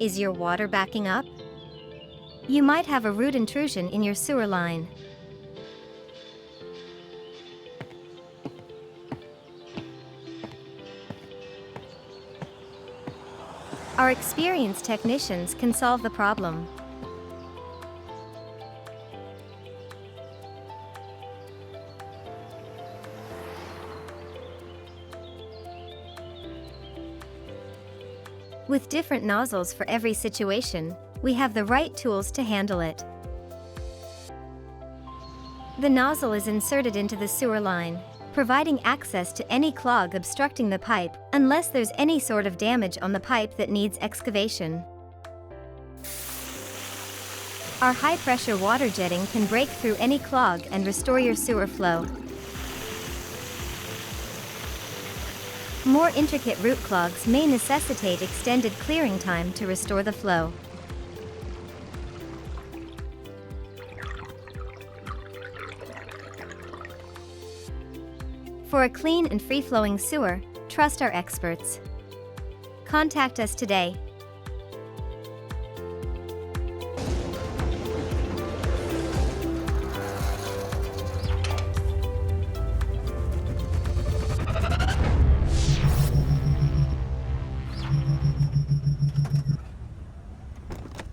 Is your water backing up? You might have a root intrusion in your sewer line. Our experienced technicians can solve the problem. With different nozzles for every situation, we have the right tools to handle it. The nozzle is inserted into the sewer line, providing access to any clog obstructing the pipe, unless there's any sort of damage on the pipe that needs excavation. Our high-pressure water jetting can break through any clog and restore your sewer flow. More intricate root clogs may necessitate extended clearing time to restore the flow. For a clean and free-flowing sewer, trust our experts. Contact us today.